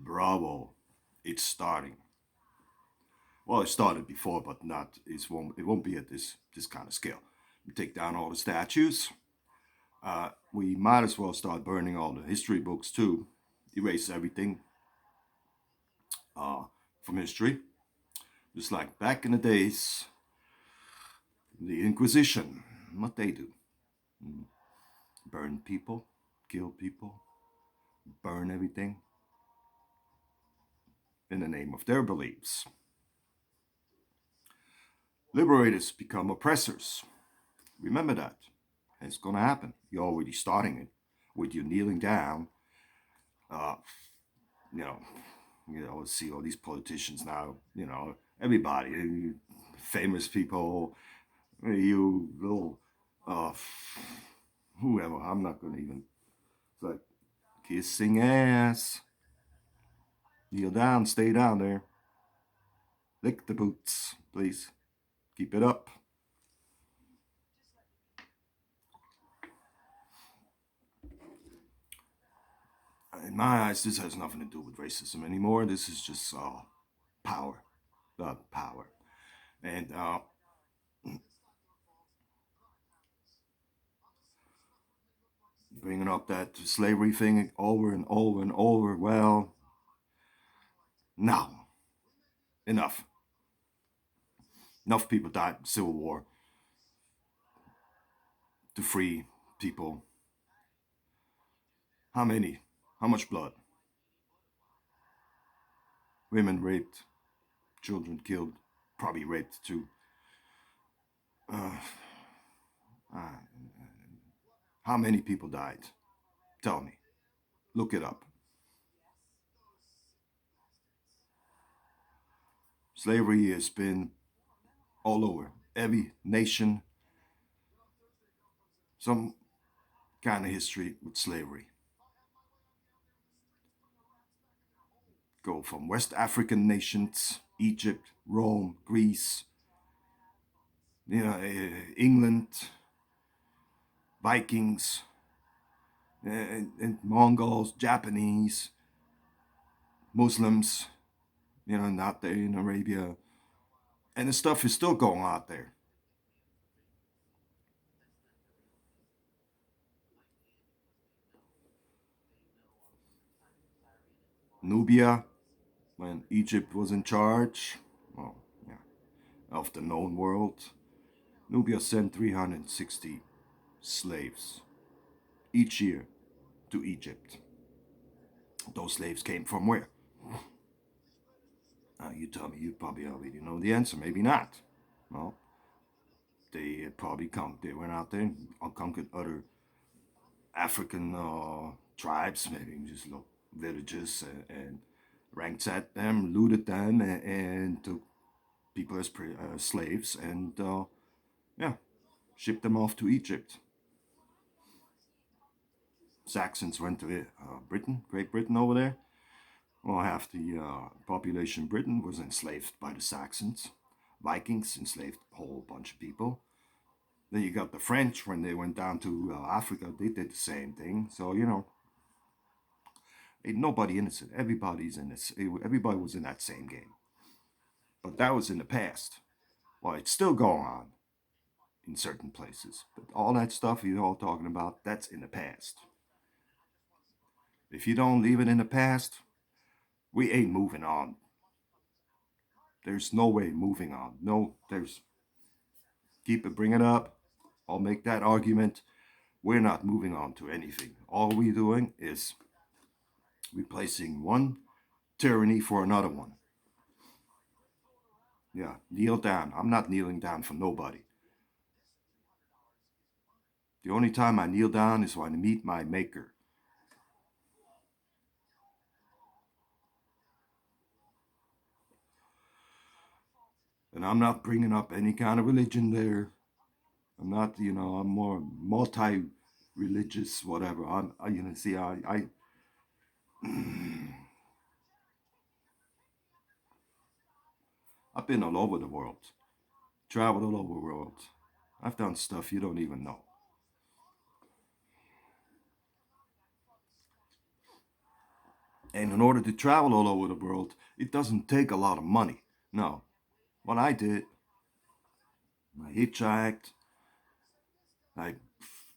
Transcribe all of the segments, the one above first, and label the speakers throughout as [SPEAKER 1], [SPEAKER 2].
[SPEAKER 1] Bravo, it's starting. Well, it started before, but not. It won't be at this kind of scale. We take down all the statues. We might as well start burning all the history books too. Erase everything uh, from history. Just like back in the days, the Inquisition, what they do: burn people, kill people, burn everything in the name of their beliefs. Liberators become oppressors. Remember that. It's going to happen. You're already starting it with you kneeling down. Uh, you know, see all these politicians now. Everybody, famous people, you little, uh, whoever. I'm not going to even. It's like kissing ass. Kneel down. Stay down there. Lick the boots, please. Keep it up. In my eyes, this has nothing to do with racism anymore. This is just power, power, and bringing up that slavery thing over and over and over. Well, now enough. Enough people died in the Civil War to free people. How many? How much blood? Women raped, children killed, probably raped too. Uh, uh, how many people died? Tell me. Look it up. Slavery has been all over. Every nation, some kind of history with slavery. Go from West African nations, Egypt, Rome, Greece, England, Vikings, and Mongols, Japanese, Muslims, out there in Arabia. And the stuff is still going out there. Nubia, when Egypt was in charge, well, yeah, of the known world, Nubia sent 360 slaves each year to Egypt. Those slaves came from where? You tell me, you probably already know the answer. Maybe not. Well, they probably they went out there and conquered other African tribes, maybe just little villages, and ransacked them, looted them, and took people as slaves, and yeah, shipped them off to Egypt. Saxons went to Britain, Great Britain over there. Well, half the population of Britain was enslaved by the Saxons. Vikings enslaved a whole bunch of people. Then you got the French when they went down to Africa, they did the same thing. So, ain't nobody innocent. Everybody's in this. Everybody was in that same game. But that was in the past. Well, it's still going on in certain places. But all that stuff you're all talking about, that's in the past. If you don't leave it in the past, we ain't moving on. There's no way moving on. No, there's keep it, bring it up. I'll make that argument. We're not moving on to anything. All we're doing is replacing one tyranny for another one. Yeah, kneel down. I'm not kneeling down for nobody. The only time I kneel down is when I meet my maker. And I'm not bringing up any kind of religion there. I'm not, I'm more multi-religious, whatever. See, I've been all over the world, traveled all over the world. I've done stuff you don't even know. And in order to travel all over the world, it doesn't take a lot of money. No. What I did, I hitchhiked. I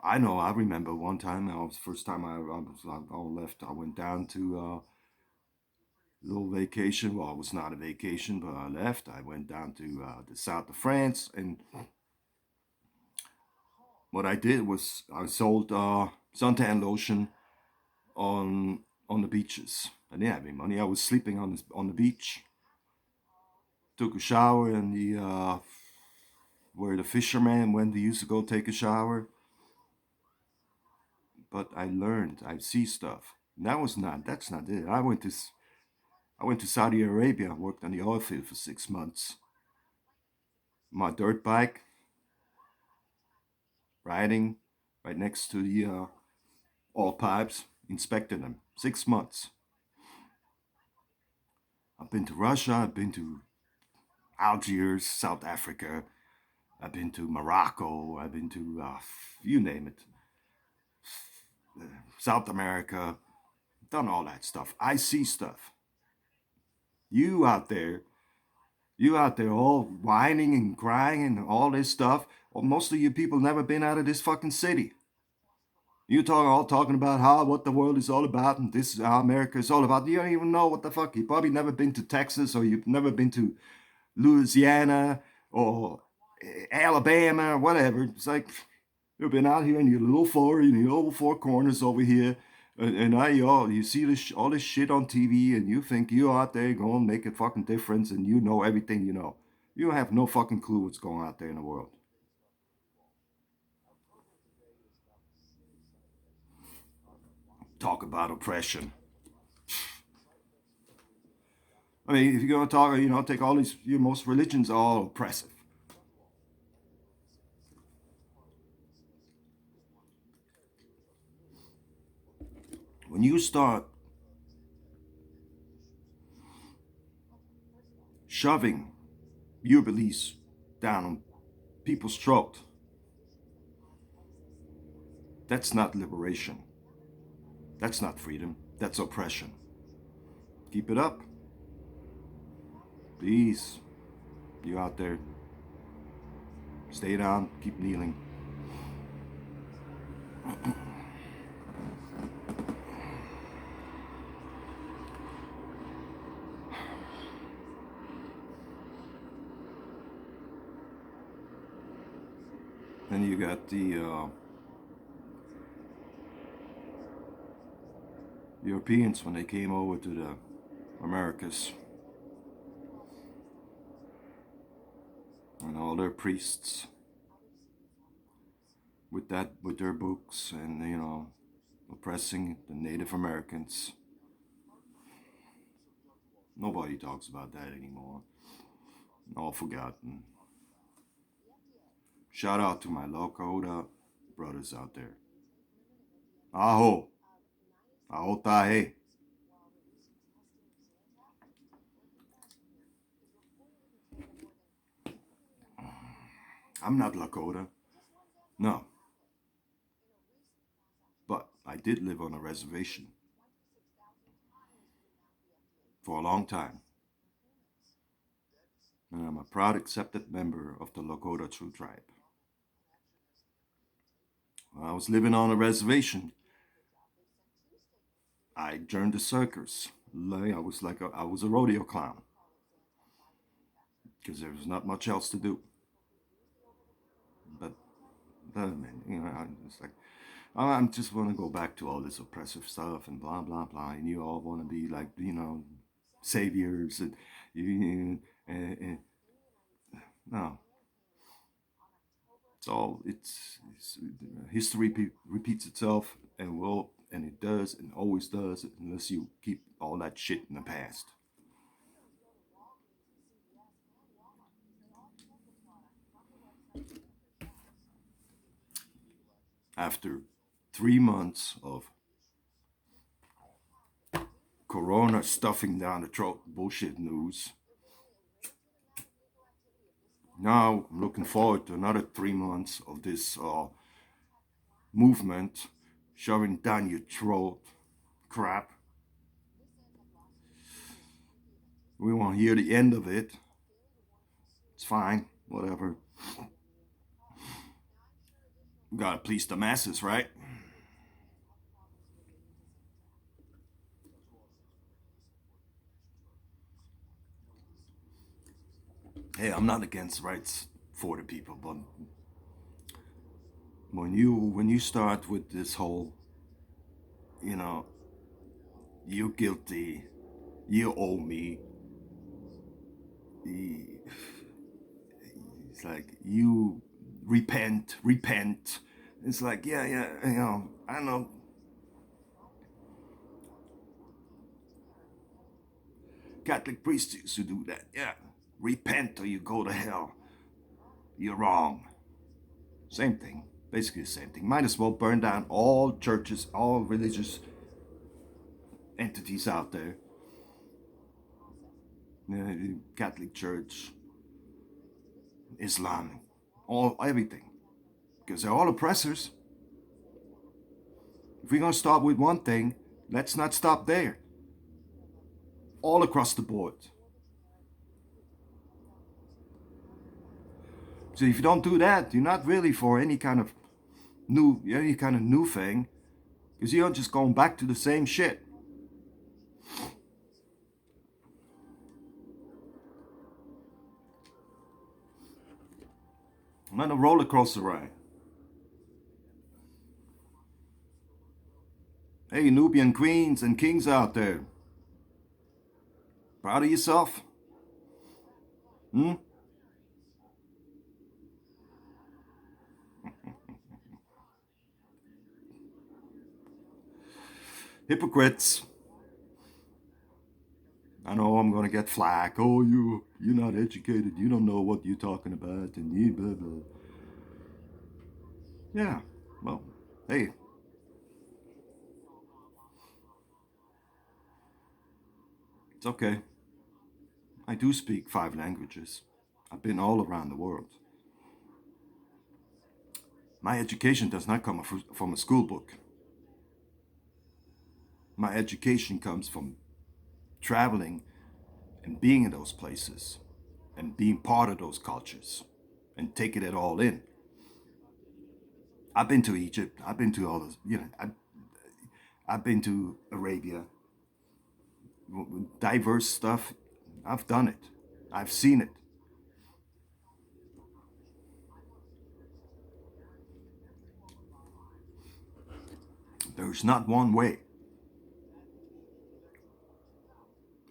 [SPEAKER 1] I know. I remember one time. I was first time I left. I went down to a little vacation. Well, it was not a vacation, but I left. I went down to the south of France, and what I did was I sold suntan lotion on the beaches. I didn't have any money. I was sleeping on the beach. Took a shower in the where the fishermen when they used to go take a shower. But I learned. I see stuff. And that's not it. I went to Saudi Arabia. Worked on the oil field for 6 months. My dirt bike, riding right next to the oil pipes, inspected them. 6 months. I've been to Russia. I've been to Algiers, South Africa. I've been to Morocco. I've been to you name it, South America. Done all that stuff. I see stuff. You out there, you out there all whining and crying and all this stuff. Well, most of you people never been out of this fucking city. You all talking about how what the world is all about and this is how America is all about. You don't even know what the fuck. You probably never been to Texas or you've never been to Louisiana or Alabama or whatever. It's like you've been out here in your little in your little four corners over here, and now you see all this shit on TV, and you think you out there going to make a fucking difference, and you know everything you know. You have no fucking clue what's going on out there in the world. Talk about oppression. I mean, if you're gonna talk, take all these, most religions are all oppressive. When you start shoving your beliefs down on people's throat, that's not liberation. That's not freedom. That's oppression. Keep it up. Please, you out there, stay down, keep kneeling. Then you got the Europeans when they came over to the Americas, and all their priests with their books, and oppressing the Native Americans. Nobody talks about that anymore. All forgotten. Shout out to my Lakota brothers out there. Aho. Aho tahe. I'm not Lakota. No. But I did live on a reservation for a long time. And I'm a proud accepted member of the Lakota True Tribe. When I was living on a reservation, I joined the circus. I was a rodeo clown because there was not much else to do. But man, it's like I just want to go back to all this oppressive stuff and blah blah blah, and you all want to be like saviors and no. It's history repeats itself and it does and always does unless you keep all that shit in the past. After 3 months of Corona stuffing down the throat bullshit news, now I'm looking forward to another 3 months of this movement shoving down your throat crap. We won't hear the end of it. It's fine, whatever. We gotta please the masses, right? Hey, I'm not against rights for the people, but when you start with this whole, you know, you're guilty, you owe me, it's like you repent, repent. It's like, yeah, yeah, I know. Catholic priests used to do that. Yeah, repent or you go to hell. You're wrong. Same thing, basically the same thing. Might as well burn down all churches, all religious entities out there. Catholic Church, Islam, all everything, because they're all oppressors. If we're gonna start with one thing, let's not stop there. All across the board. So if you don't do that, you're not really for any kind of new thing, because you're just going back to the same shit. I'm on a roller coaster ride. Hey, Nubian queens and kings out there, proud of yourself? Hmm? Hypocrites. I know I'm gonna get flack. Oh, you're not educated. You don't know what you're talking about, and you blah blah. Yeah. Well, hey, it's okay. I do speak 5 languages. I've been all around the world. My education does not come from a school book. My education comes from traveling and being in those places and being part of those cultures and taking it all in. I've been to Egypt. I've been to all those, I've been to Arabia, diverse stuff. I've done it. I've seen it. There's not one way.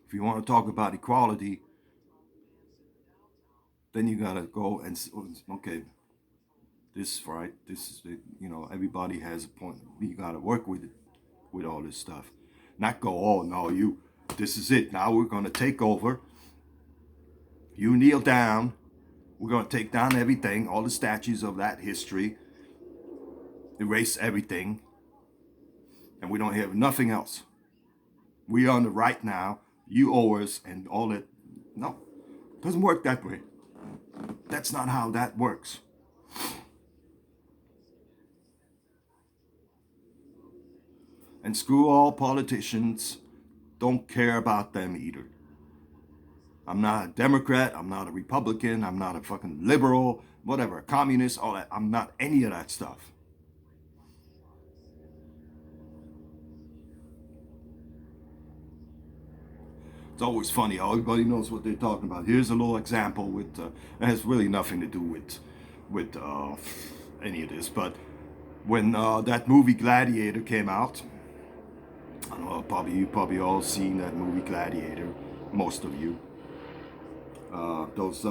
[SPEAKER 1] If you want to talk about equality, then you gotta go and okay, this right, this is everybody has a point. You gotta work with it, with all this stuff, not go, oh no, this is it. Now we're gonna take over. You kneel down. We're gonna take down everything, all the statues of that history, erase everything, and we don't have nothing else. We are on the right now. You owe us and all that. No, it doesn't work that way. That's not how that works. And screw all politicians. Don't care about them either. I'm not a Democrat. I'm not a Republican. I'm not a fucking liberal, whatever, a communist, all that. I'm not any of that stuff. It's always funny how everybody knows what they're talking about. Here's a little example with it has really nothing to do with any of this, but when that movie Gladiator came out, I don't know, probably you probably all seen that movie Gladiator, most of you. Those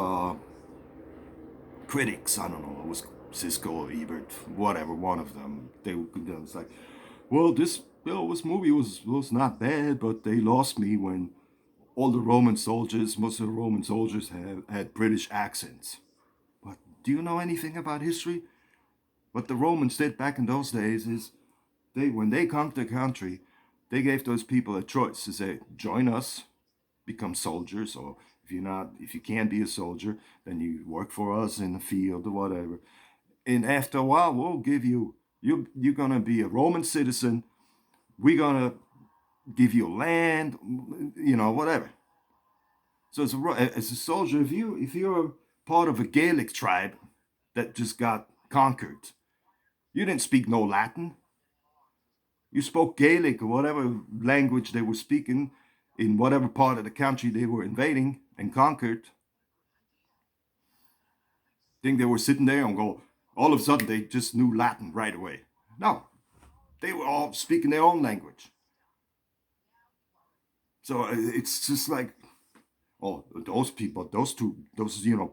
[SPEAKER 1] critics, I don't know, it was Cisco or Ebert, whatever, one of them. They was like, well, this movie was not bad, but they lost me when all the Roman soldiers, most of the Roman soldiers had British accents. But do you know anything about history? What the Romans did back in those days is when they conquered the country, they gave those people a choice to say, join us, become soldiers, or if you can't be a soldier, then you work for us in the field or whatever. And after a while, we'll give you're gonna be a Roman citizen. We're gonna give you land, whatever. So as a soldier, if you're part of a Gaelic tribe that just got conquered, you didn't speak no Latin. You spoke Gaelic or whatever language they were speaking in whatever part of the country they were invading and conquered. Think they were sitting there and go, all of a sudden they just knew Latin right away. No, they were all speaking their own language. So it's just like, oh, those people, those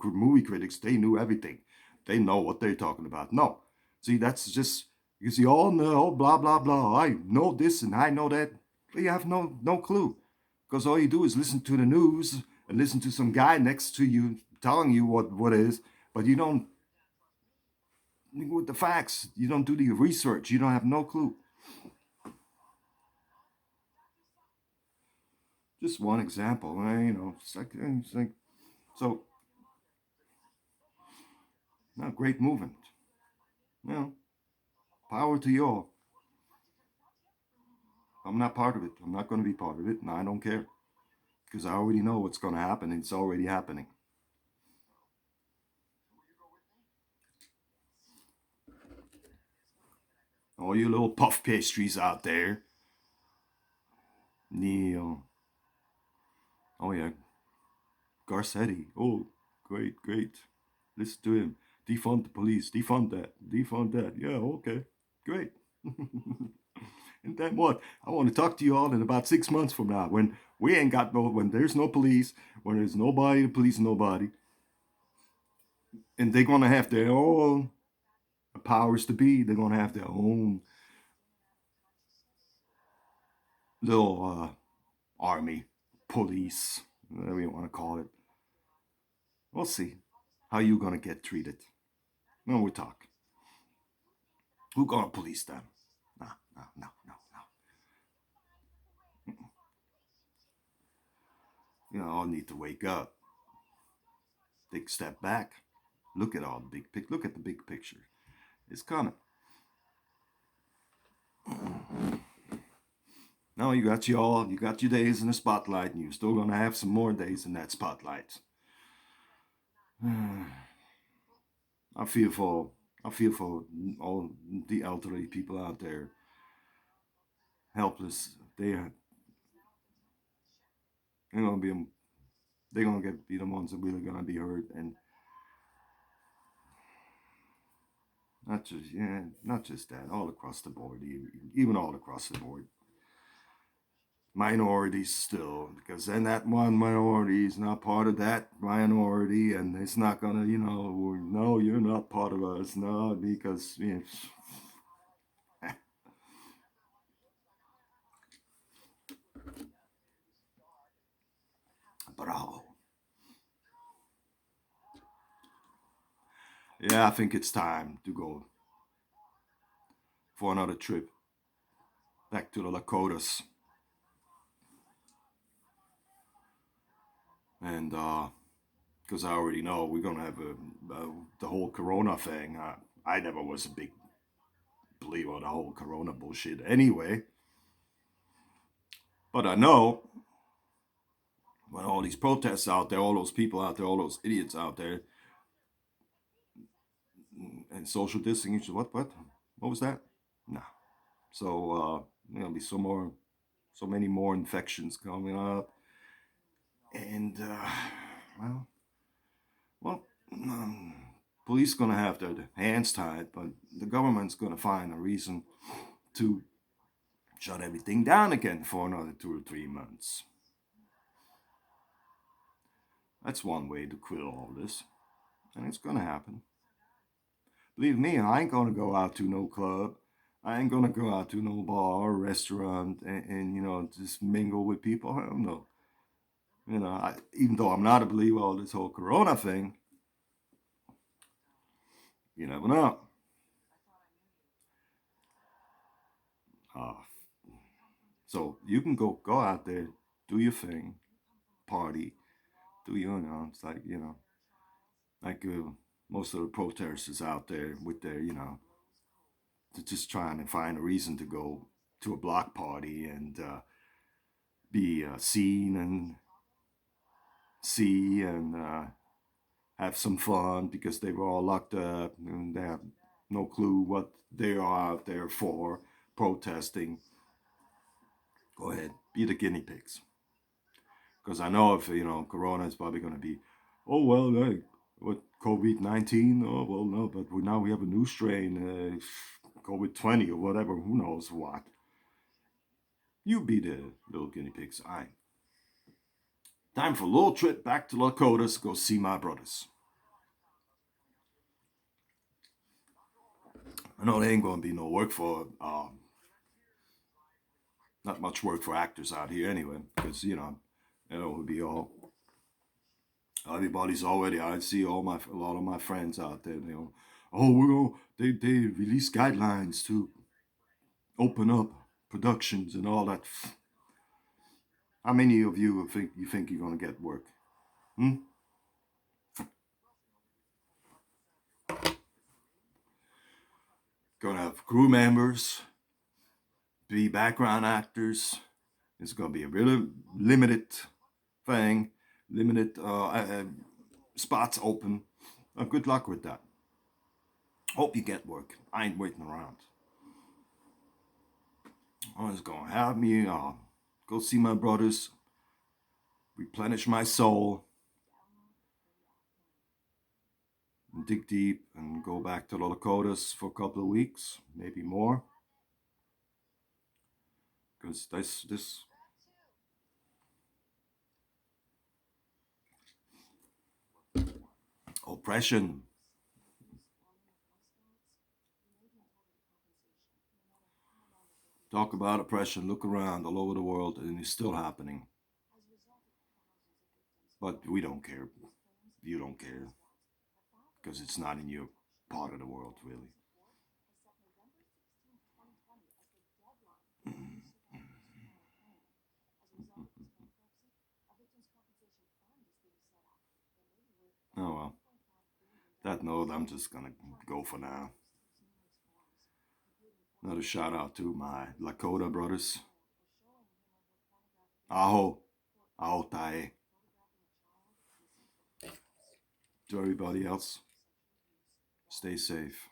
[SPEAKER 1] movie critics, they knew everything. They know what they're talking about. No, see, that's just because you all know blah blah blah. I know this and I know that. But you have no clue because all you do is listen to the news and listen to some guy next to you telling you what is, but you don't with the facts. You don't do the research. You don't have no clue. Just one example, it's like so. No, great movement. You know, power to you all. I'm not part of it. I'm not going to be part of it, and I don't care because I already know what's going to happen. It's already happening. All you little puff pastries out there, Neil. Oh yeah, Garcetti. Oh, great, great. Listen to him. Defund the police. Defund that. Defund that. Yeah, okay, great. And then what? I want to talk to you all in about 6 months from now when we ain't got no, when there's no police, when there's nobody to police nobody, and they're gonna have their own powers to be. They're gonna have their own little army, police, whatever you want to call it. We'll see how you gonna get treated. No, we talk. Who gonna police them? No, no, no, no, no. You know, all need to wake up, take a step back, look at all the big pic. Look at the big picture. It's coming. No, you got you all. You got your days in the spotlight, and you're still gonna have some more days in that spotlight. I feel for I feel for all the elderly people out there, helpless. They're gonna be they're gonna be the ones that really gonna be hurt, and not just that, all across the board, even all across the board. Minorities still, because then that one minority is not part of that minority, and it's not gonna, no, you're not part of us, no, because bravo. Yeah, I think it's time to go for another trip back to the Lakotas, and because I already know we're gonna have the whole Corona thing. I never was a big believer of the whole Corona bullshit anyway, but I know when all these protests out there, all those people out there, all those idiots out there, and social distancing. What was that? No. So there'll be so many more infections coming up, and well, well, police gonna have their hands tied, but the government's gonna find a reason to shut everything down again for another 2 or 3 months. That's one way to quit all this, and it's gonna happen. Believe me, I ain't gonna go out to no club. I ain't gonna go out to no bar or restaurant and just mingle with people. I don't know. Even though I'm not a believer of this whole Corona thing, you never know. Uh, so you can go out there, do your thing, party, it's like most of the protesters out there with their just trying to find a reason to go to a block party and be seen and see and have some fun because they were all locked up and they have no clue what they are out there for, protesting. Go ahead, be the guinea pigs. Because I know if Corona is probably going to be, oh well, hey, what COVID-19? Oh well, no, but now we have a new strain, COVID-20 or whatever. Who knows what? You be the little guinea pigs. I. Time for a little trip back to Lakotas to go see my brothers. I know there ain't going to be no work for, not much work for actors out here anyway, because it would be all everybody's already. I see a lot of my friends out there. Oh, we're going. They release guidelines to open up productions and all that. How many of you think you're gonna get work? Hmm? Gonna have crew members, be background actors. It's gonna be a really limited thing, limited spots open. Good luck with that. Hope you get work. I ain't waiting around. I was gonna have me go see my brothers, replenish my soul, and dig deep, and go back to the Lakotas for a couple of weeks, maybe more. Because this oppression. Talk about oppression. Look around all over the world, and it's still happening. But we don't care. You don't care because it's not in your part of the world, really. Oh well. That note, I'm just gonna go for now. Another shout out to my Lakota brothers. Aho, aho tae. To everybody else, stay safe.